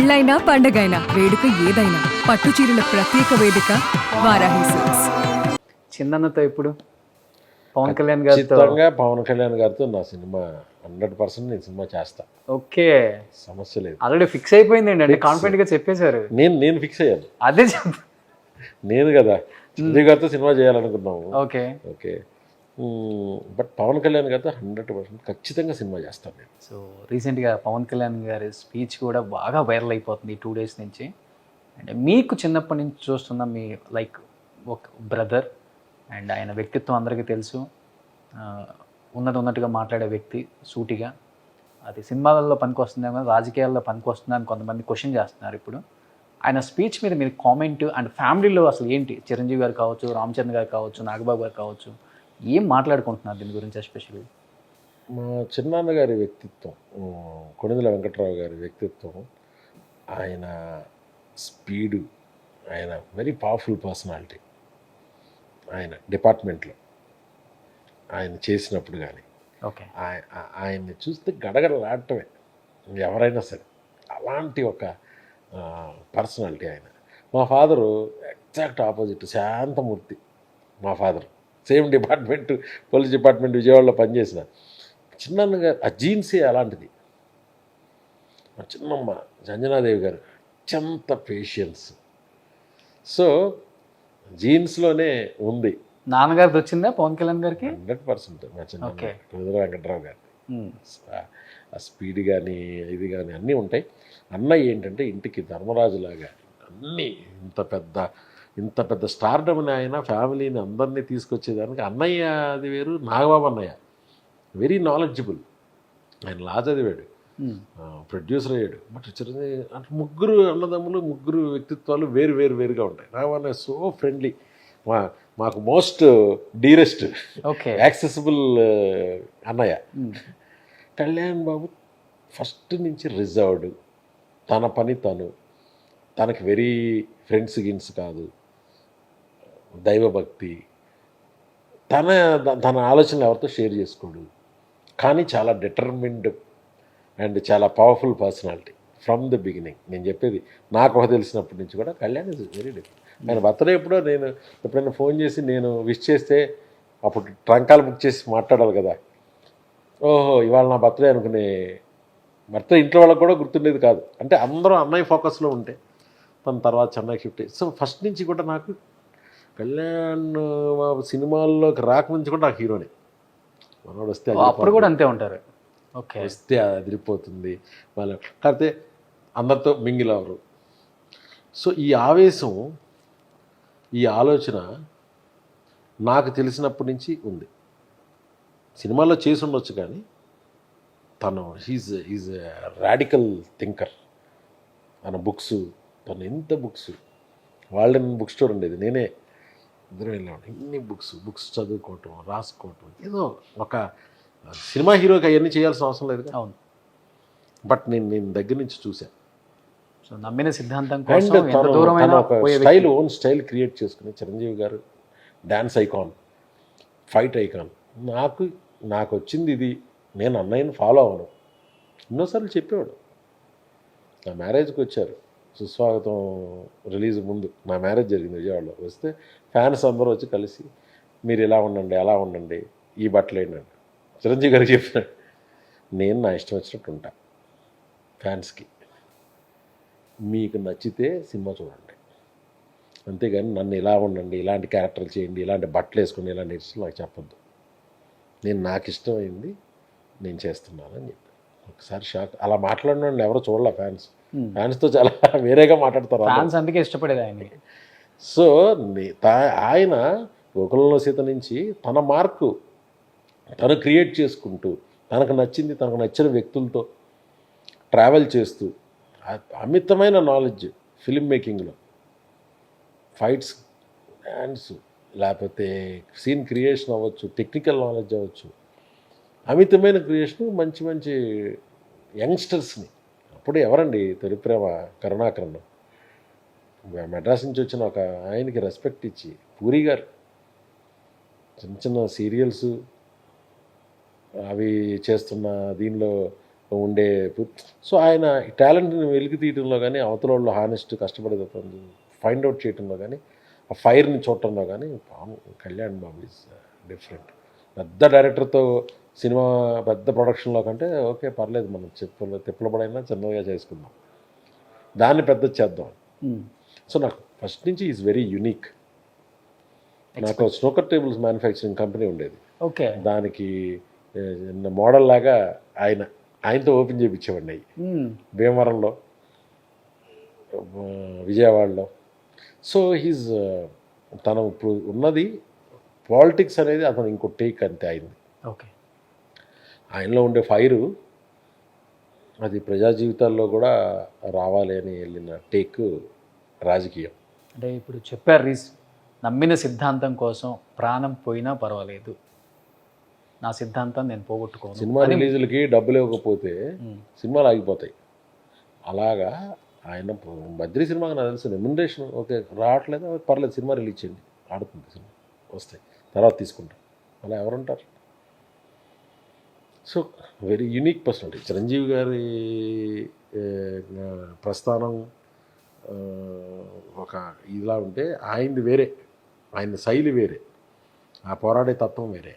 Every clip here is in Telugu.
పెళ్ళైనా పండగైనా వేడుక ఏదైనా పట్టు చీరల ప్రత్యేక వేదిక వారాహి సిల్క్స్. చిన్నతో ఇప్పుడు పవన్ కళ్యాణ్ గారితో ఖచ్చితంగా పవన్ కళ్యాణ్ గారితో నా సినిమా 100% నేను సినిమా చేస్తా. ఓకే, సమస్య లేదు. ఆల్రెడీ ఫిక్స్ అయిపోయిందండి, అంటే కాన్ఫిడెంట్ గా చెప్పేశారు. నేను ఫిక్స్ అయ్యాను. అదే నేను కదా చిరంజీవి గారితో సినిమా చేయాలనుకున్నాము. Okay okay, but Pawan Kalyan గారితో 100% ఖచ్చితంగా సినిమా చేస్తాను నేను. సో రీసెంట్గా పవన్ కళ్యాణ్ గారి స్పీచ్ కూడా బాగా వైరల్ అయిపోతుంది 2 days నుంచి. అంటే మీకు చిన్నప్పటి నుంచి చూస్తున్న మీ లైక్ ఒక బ్రదర్ అండ్ ఆయన వ్యక్తిత్వం అందరికీ తెలుసు. ఉన్నట్టుగా మాట్లాడే వ్యక్తి, సూటిగా. అది సినిమాలలో పనికి వస్తుందేమో, రాజకీయాల్లో పనికి వస్తుందా అని కొంతమంది క్వశ్చన్ చేస్తున్నారు ఇప్పుడు. ఆయన స్పీచ్ మీద మీరు కామెంట్ అండ్ ఫ్యామిలీలో అసలు ఏంటి, చిరంజీవి గారు కావచ్చు, రామ్ చరణ్ గారు కావచ్చు, నాగబాబు గారు కావచ్చు, ఏం మాట్లాడుకుంటున్నారు దీని గురించి ఎస్పెషల్లీ? మా చిన్నాన్న గారి వ్యక్తిత్వం, కొణిదెల వెంకట్రావు గారి వ్యక్తిత్వం, ఆయన స్పీడు, ఆయన వెరీ పవర్ఫుల్ పర్సనాలిటీ. ఆయన డిపార్ట్మెంట్లో ఆయన చేసినప్పుడు కానీ ఓకే, ఆయన్ని చూస్తే గడగడలాడటమే ఎవరైనా సరే. అలాంటి ఒక పర్సనాలిటీ ఆయన. మా ఫాదరు ఎగ్జాక్ట్ ఆపోజిట్, శాంతమూర్తి. మా father same department, police department విజయవాడలో పనిచేసిన. చిన్నన్న గారు ఆ జీన్సే అలాంటిది. మా చిన్నమ్మ అంజనాదేవి గారు అత్యంత పేషియన్స్. సో జీన్స్లోనే ఉంది. నాన్నగారిది వచ్చిందా పవన్ కళ్యాణ్ గారికి? 100% మా చిన్న ఓకే. కొణిదెల వెంకట్రావు గారి ఆ స్పీడ్ కానీ ఇది కానీ అన్నీ ఉంటాయి. అన్నయ్య ఏంటంటే ఇంటికి ధర్మరాజులాగా అన్నీ ఇంత పెద్ద స్టార్డమ్ని ఆయన ఫ్యామిలీని అందరినీ తీసుకొచ్చేదానికి అన్నయ్య అది వేరు. నాగబాబు అన్నయ్య వెరీ నాలెడ్జబుల్. ఆయన లా చదివాడు, ప్రొడ్యూసర్ అయ్యాడు. బట్ చిరంజీవి అంటే ముగ్గురు అన్నదమ్ములు, ముగ్గురు వ్యక్తిత్వాలు వేరుగా ఉంటాయి. నాగబాబు అన్నయ్య సో ఫ్రెండ్లీ, మాకు మోస్ట్ డీరెస్ట్, ఓకే, యాక్సెసిబుల్ అన్నయ్య. కళ్యాణ్ బాబు ఫస్ట్ నుంచి రిజర్వ్డ్, తన పని తనకి వెరీ ఫ్రెండ్స్ గిన్స్ కాదు, దైవభక్తి, తన ఆలోచనలు ఎవరితో షేర్ చేసుకోడు. కానీ చాలా డిటర్మిన్డ్ అండ్ చాలా powerful personality from the beginning. నేను చెప్పేది నాకు తెలిసినప్పటి నుంచి కూడా కళ్యాణ్ ఇస్ వెరీ డిఫరెంట్. ఆయన బర్త్డే ఎప్పుడో నేను ఎప్పుడైనా ఫోన్ చేసి నేను విష్ చేస్తే అప్పుడు ట్రంకాలు బుక్ చేసి మాట్లాడాలి కదా. ఓహో ఇవాళ నా బర్త్డే అనుకునే, బర్త్డే ఇంట్లో వాళ్ళకి కూడా గుర్తుండేది కాదు. అంటే అందరూ అన్నయ్య ఫోకస్లో ఉంటే తన తర్వాత చెన్నై షిఫ్ట్. సో ఫస్ట్ నుంచి కూడా నాకు కళ్యాణ్ బాబు సినిమాల్లోకి రాకముందు కూడా నాకు హీరోనే. మనోడు వస్తే అప్పుడు కూడా అంతే ఉంటారు. ఓకే, వస్తే అదిరిపోతుంది వాళ్ళు, కాకపోతే అందరితో మింగిల్ అవరు. సో ఈ ఆవేశం, ఈ ఆలోచన నాకు తెలిసినప్పటి నుంచి ఉంది. సినిమాలో చేసి ఉండొచ్చు కానీ తను ఈజ్ రాడికల్ థింకర్. తన బుక్స్, తను ఎంత బుక్స్, వాళ్ళ బుక్ స్టోర్ ఉండేది, నేనే ఇద్దరు వెళ్ళాను. ఇన్ని బుక్స్ చదువుకోవటం, రాసుకోవటం. ఏదో ఒక సినిమా హీరోకి అవన్నీ చేయాల్సిన అవసరం లేదు. అవును, బట్ నేను దగ్గర నుంచి చూశాను. సో నమ్మిన సిద్ధాంతం అండ్ కోసం ఎంత దూరమైనా ఒక ఓన్ స్టైల్ క్రియేట్ చేసుకుని చిరంజీవి గారు డ్యాన్స్ ఐకాన్, ఫైట్ ఐకాన్. నాకు వచ్చింది ఇది, నేను అన్నయ్యని ఫాలో అవ్వను. ఎన్నోసార్లు చెప్పేవాడు. నా మ్యారేజ్కి వచ్చారు, సుస్వాగతం రిలీజ్ ముందు నా మ్యారేజ్ జరిగింది విజయవాడలో. వస్తే ఫ్యాన్స్ అందరూ వచ్చి కలిసి మీరు ఇలా ఉండండి, అలా ఉండండి, ఈ బట్టలు ఏంటండి. చిరంజీవి గారికి చెప్పినాడు, నేను నా ఇష్టం వచ్చినట్టు ఉంటా. ఫ్యాన్స్కి మీకు నచ్చితే సినిమా చూడండి, అంతేగాని నన్ను ఇలా ఉండండి, ఇలాంటి క్యారెక్టర్లు చేయండి, ఇలాంటి బట్టలు వేసుకోండి, ఇలాంటి ఇష్టం నాకు చెప్పొద్దు. నేను నాకు ఇష్టమైంది నేను చేస్తున్నాను అని చెప్పి ఒకసారి షాక్. అలా మాట్లాడిన వాళ్ళు ఎవరో చూడాల ఫ్యాన్స్తో చాలా వేరేగా మాట్లాడతారు. ఫ్యాన్స్ అందుకే ఇష్టపడేది ఆయన. సో ఆయన గోకులంలో సీత నుంచి తన మార్కు తను క్రియేట్ చేసుకుంటూ, తనకు నచ్చిన వ్యక్తులతో ట్రావెల్ చేస్తూ, అమితమైన నాలెడ్జ్ ఫిల్మ్ మేకింగ్లో, ఫైట్స్, డ్యాన్స్, లేకపోతే సీన్ క్రియేషన్ అవ్వచ్చు, టెక్నికల్ నాలెడ్జ్ అవ్వచ్చు, అమితమైన క్రియేషన్. మంచి యంగ్స్టర్స్ని. అప్పుడు ఎవరండి తొలి ప్రేమ, కరుణాకరన్, మెడ్రాస్ నుంచి వచ్చిన ఒక ఆయనకి రెస్పెక్ట్ ఇచ్చి, పూరి గారు చిన్న సీరియల్స్ అవి చేస్తున్న దీనిలో ఉండే సో ఆయన టాలెంట్ని వెలికి తీయడంలో కానీ అవతల వాళ్ళు హానెస్ట్ కష్టపడేది ఫైండ్ అవుట్ చేయడంలో కానీ ఆ ఫైర్ని చూడటంలో కానీ కళ్యాణ్ బాబు ఈజ్ డిఫరెంట్. పెద్ద డైరెక్టర్తో సినిమా పెద్ద ప్రొడక్షన్లో కంటే ఓకే పర్లేదు, మనం తిప్పలబడైనా చిన్నగా చేసుకుందాం, దాన్ని పెద్ద చేద్దాం. సో నాకు ఫస్ట్ నుంచి ఈజ్ వెరీ యునిక్. నాకు స్నూకర్ టేబుల్స్ మ్యానుఫ్యాక్చరింగ్ కంపెనీ ఉండేది. ఓకే. దానికి మోడల్ లాగా ఆయనతో ఓపెన్ చేయించేవాడిని అవి భీమవరంలో, విజయవాడలో. సో హీజ్ తను ఇప్పుడు ఉన్నది పాలిటిక్స్ అనేది అతను ఇంకో టేక్ అంతే అయింది. ఓకే. ఆయనలో ఉండే ఫైరు అది ప్రజా జీవితాల్లో కూడా రావాలి అని వెళ్ళిన టేక్ రాజకీయం. అంటే ఇప్పుడు చెప్పారు నమ్మిన సిద్ధాంతం కోసం ప్రాణం పోయినా పర్వాలేదు, నా సిద్ధాంతం నేను పోగొట్టుకోను. సినిమా రిలీజులకి డబ్బులు ఇవ్వకపోతే సినిమాలు ఆగిపోతాయి. అలాగా ఆయన బద్రీ సినిమాకి నాకు తెలుసు రెమ్యునరేషన్ ఓకే రావట్లేదు, పర్లేదు సినిమా రిలీజ్ చేయండి, ఆడుతుంది సినిమా, వస్తాయి తర్వాత తీసుకుంటాం, అలా ఎవరుంటారు. So very unique personality Chiranjeevi గారి ప్రస్థానం ఒక ఇలా ఉంటే ఆయనది వేరే, ఆయన శైలి వేరే, ఆ పోరాడే తత్వం వేరే.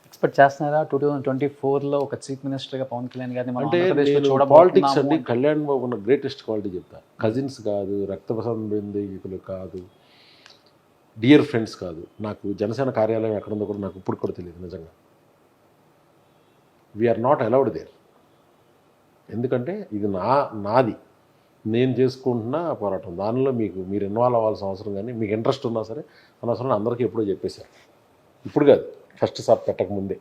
ఎక్స్పెక్ట్ చేస్తున్నారా 2024లో ఒక చీఫ్ మినిస్టర్గా పవన్ కళ్యాణ్ గారిని మనం అంటే ఆంధ్రప్రదేశ్లో నేను పాలిటిక్స్ అండి కళ్యాణ్ బాబు ఉన్న గ్రేటెస్ట్ క్వాలిటీ చెప్తా. కజిన్స్ కాదు, రక్త సంబంధికులు కాదు, డియర్ ఫ్రెండ్స్ కాదు. నాకు జనసేన కార్యాలయం ఎక్కడుందో కూడా నాకు ఇప్పుడు కూడా తెలియదు నిజంగా. We are not allowed there. ఎందుకంటే ఇది నాది, నేను చేసుకుంటున్న పోరాటం. దానిలో మీరు ఇన్వాల్వ్ అవ్వాల్సిన అవసరం కానీ, మీకు ఇంట్రెస్ట్ ఉన్నా సరే అనవసరం అందరికీ ఎప్పుడో చెప్పేశారు. ఇప్పుడు కాదు, ఫస్ట్ సార్ పెట్టకముందే.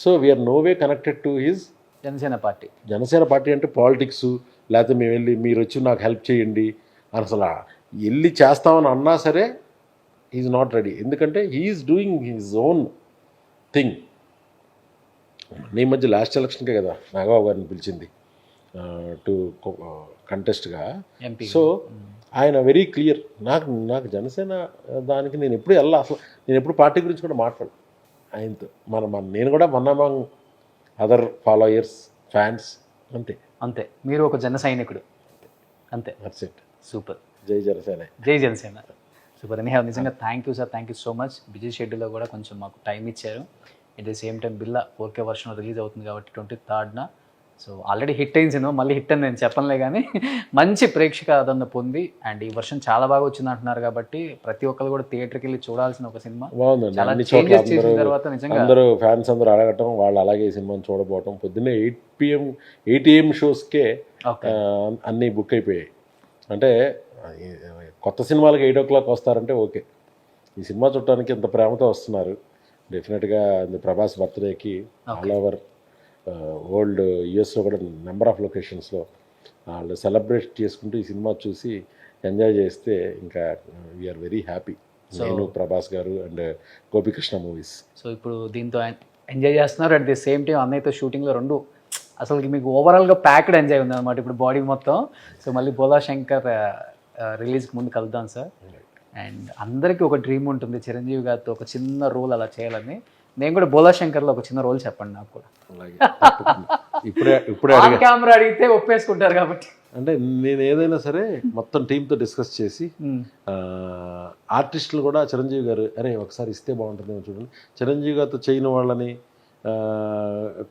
So we are no way connected to his Janasena party. Janasena party అంటే పాలిటిక్స్, లేకపోతే మేము వెళ్ళి మీరు వచ్చి నాకు హెల్ప్ చేయండి అని అసలు వెళ్ళి చేస్తామని అన్నా సరే ఈజ్ నాట్ రెడీ. ఎందుకంటే he is doing his own thing. నీ మధ్య లాస్ట్ ఎలక్షన్కే కదా నాగబాబు గారిని పిలిచింది టు కంటెస్ట్గా. సో ఆయన వెరీ క్లియర్. నాకు జనసేన దానికి నేను ఎప్పుడు అసలు నేను ఎప్పుడు పార్టీ గురించి కూడా మాట్లాడు ఆయనతో. నేను కూడా అమాంగ్ అదర్ ఫాలోయర్స్, ఫ్యాన్స్ అంతే. అంతే, మీరు ఒక జన సైనికుడు అంతే. That's it. సూపర్. జై జనసేన. జై జనసేన. సూపర్. అని నిజంగా thank you sir, thank you so much. Busy షెడ్యూల్లో కూడా కొంచెం మాకు టైం ఇచ్చారు. At the same time Billa 4K version release అవుతుంది కాబట్టి 23rd. సో ఆల్రెడీ హిట్ అయింది సినిమా, మళ్ళీ హిట్ అని నేను చెప్పనులే కానీ మంచి ప్రేక్షక ఆదరణ పొంది అండ్ ఈ వర్షం చాలా బాగా వచ్చింది అంటున్నారు కాబట్టి ప్రతి ఒక్కరు కూడా థియేటర్కి వెళ్ళి చూడాల్సిన ఒక సినిమా. చాలా చేంజెస్ చేసిన తర్వాత నిజంగా అందరూ ఫ్యాన్స్ అందరూ అడగటం, వాళ్ళు అలాగే ఈ సినిమాని చూడబోవటం. పొద్దున్నే 8 AM షోస్కే అన్నీ బుక్ అయిపోయాయి. అంటే కొత్త సినిమాలకి 8 o'clock వస్తారంటే ఓకే, ఈ సినిమా చూడటానికి ఇంత ప్రేమతో వస్తున్నారు. డెఫినెట్గా ప్రభాస్ బర్త్డేకి ఆల్ ఓవర్ వరల్డ్ యూఎస్లో కూడా నెంబర్ ఆఫ్ లొకేషన్స్లో వాళ్ళు సెలబ్రేట్ చేసుకుంటూ ఈ సినిమా చూసి ఎంజాయ్ చేస్తే ఇంకా వీఆర్ వెరీ హ్యాపీ. నేను, ప్రభాస్ గారు అండ్ గోపికృష్ణ మూవీస్. సో ఇప్పుడు దీంతో ఎంజాయ్ చేస్తున్నారు. అట్ ది సేమ్ టైం అన్నయ్యతో షూటింగ్లో రెండు అసలు మీకు ఓవరాల్గా ప్యాక్డ్ ఎంజాయ్ ఉంది అనమాట ఇప్పుడు బాడీ మొత్తం. సో మళ్ళీ బోలా శంకర్ రిలీజ్కి ముందు కలుద్దాం సార్. అండ్ అందరికీ ఒక డ్రీమ్ ఉంటుంది చిరంజీవి గారితో ఒక చిన్న రోల్ అలా చేయాలని. నేను కూడా బోలా శంకర్లో ఒక చిన్న రోల్ చెప్పండి నాకు కూడా. ఇప్పుడే కెమెరా అడిగితే ఒప్పేసుకుంటారు కాబట్టి. అంటే నేను ఏదైనా సరే మొత్తం టీంతో డిస్కస్ చేసి ఆర్టిస్టులు కూడా చిరంజీవి గారు అరే ఒకసారి ఇస్తే బాగుంటుందేమో చూడండి, చిరంజీవి గారితో చేయని వాళ్ళని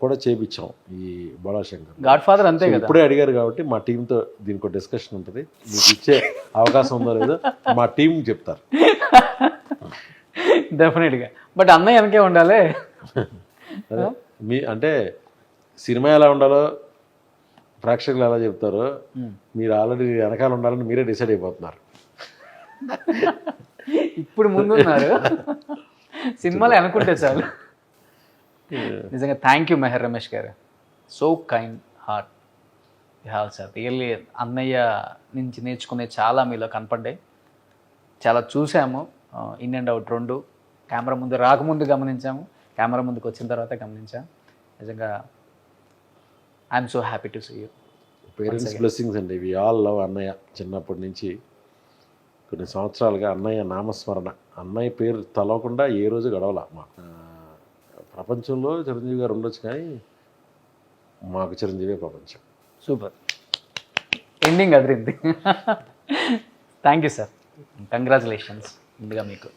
కూడా చేయించాం ఈ బోలా శంకర్. గాడ్ ఫాదర్ అంతే కదా. ఇప్పుడే అడిగారు కాబట్టి మా టీంతో దీనికి ఒక డిస్కషన్ ఉంటుంది. మీకు ఇచ్చే అవకాశం ఉందో లేదో మా టీం చెప్తారు డెఫినెట్గా. బట్ అన్నయ్య వెనకే ఉండాలి. అంటే సినిమా ఎలా ఉండాలో ప్రేక్షకులు ఎలా చెప్తారో మీరు ఆల్రెడీ వెనకాల ఉండాలని మీరే డిసైడ్ అయిపోతున్నారు. ఇప్పుడు ముందున్నారు సినిమాలో అనుకుంటే చాలు. నిజంగా థ్యాంక్ యూ మెహర్ రమేష్ గారు. So kind heart you have sir. Really అన్నయ్య నుంచి నేర్చుకునే చాలా మీలో కనపడ్డాయి. చాలా చూసాము, ఇన్ అండ్ అవుట్ రెండు. కెమెరా ముందు రాకముందు గమనించాము, కెమెరా ముందుకు వచ్చిన తర్వాత గమనించాము. నిజంగా I'm so happy to see you. Parents blessings అండి. వి ఆల్ లవ్ అన్నయ్య. చిన్నప్పటి నుంచి కొన్ని సంవత్సరాలుగా అన్నయ్య నామస్మరణ, అన్నయ్య పేరు తలవకుండా ఏ రోజు గడవల. మా ప్రపంచంలో చిరంజీవి గారు ఉండొచ్చు కానీ మాకు చిరంజీవి ప్రపంచం. Super ending Adirindi. Thank you sir, congratulations ముందుగా మీకు.